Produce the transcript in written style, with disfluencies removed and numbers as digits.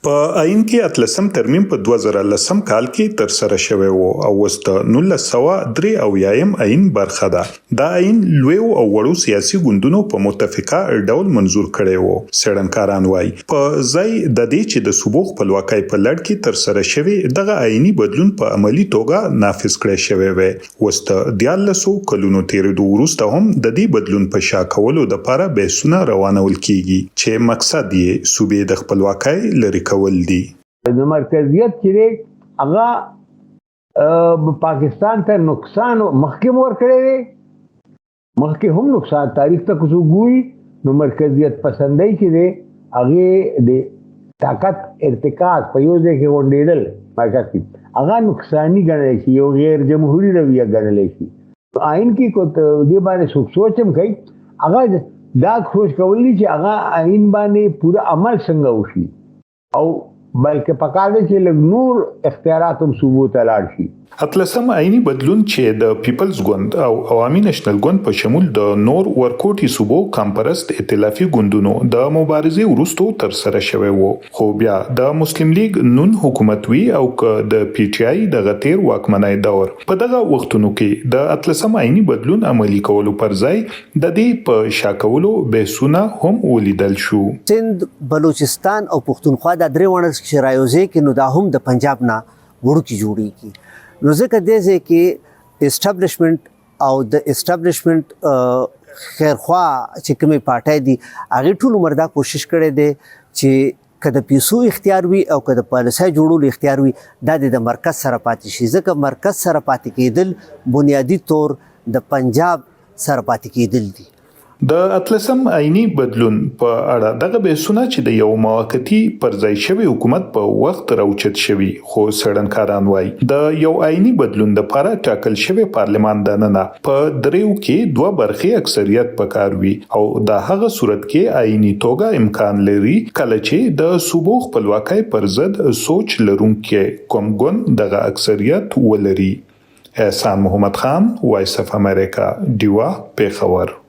په عین کې اتلسم ترمیم په 2010 کال کې تر سره شوی وو او وست 1993 عین برخه ده. دا عین لوی او وړو سیاسي ګوندونو په متفقه ډول منزور کړی وو. سړنکاران وایي په ځای د دې چې د صوبو خپلواکۍ په لړ کې تر سره شوی دغه عیني بدلون په عملی توګه نافذ کړی شوی وي. وست 14 کلونو تیرېدو وروسته هم د دې بدلون په شا کولو لپاره بحثونه روانول کیږي چې مقصد یې صوبې د خپلواکۍ لري کول دي. د مرکزیت چې هغه پاکستان ته نقصان مخکې ورکړی دی، مخکې هم نقصان تاریخ ته کوڅو ګوري نو مرکزیت پسندۍ چې دی هغه د طاقت ارتکاز په یو ځای کې غونډېدل مرکز هغه نقصانی ګڼلی شي، یو غیر جمهوري رویه ګڼلی شي. آئین کې کو دې باندې څوک سوچ هم کوي هغه دا کوشش کولی چې هغه آئین باندې پوره عمل څنګه وشي او بلکې پکار دی چې لږ نور اختیارات هم صوبو ته لاړ شي. اتلسم عیني بدلون چې د پیپلز ګوند او عوامي نېشنل ګوند په شمول د نور ورکوټي صوبو کمپرست ائتلافي ګوندونو د مبارزې وروسته تر سره شوی وو، خو بیا د مسلم لیگ نون حکومت وی او د پی ټی آی د غتیر واکمنۍ دور په دغه وختونو کې د اتلسم عیني بدلون عملی کولو پر ځای د دې په شاکولو بحثونه هم ولیدل شو. سند، بلوچستان او پښتونخوا د درې وړ شرایوزې کې نو دا هم د پنجاب نه وړوکی جوړیږي. نو ځکه دې ځای کې اسټابلیشمنت او د اسټابلیشمنت خیرخوا چې کومې پارټۍ دي هغې ټول عمر دا کوشش کړی دی چې که د پیسو اختیار وي او که د پالیسۍ جوړولو اختیار وي دا د مرکز سره پاتې شي، ځکه مرکز سره پاتې کېدل بنیادي طور د پنجاب سره پاتې کېدل دي. د اتلسم عیني بدلون په اړه دغه بحثونه چې د یو موقتی پر ځای شوی حکومت په وخت راوچت شوی، خو سړنکاران وایي د یو عیني بدلون لپاره ټاکل شوی پارلمان دننه په دریو کې 2 برخې اکثریت پکار وي او د هغه صورت کې عیني توګه امکان لري کله چې د صوبو خپلواکۍ پر ضد سوچ لرونکي کوم ګوند دغه اکثریت ولري. احسان محمد خان، وایس اف امریکا، ډیوا، پیښور.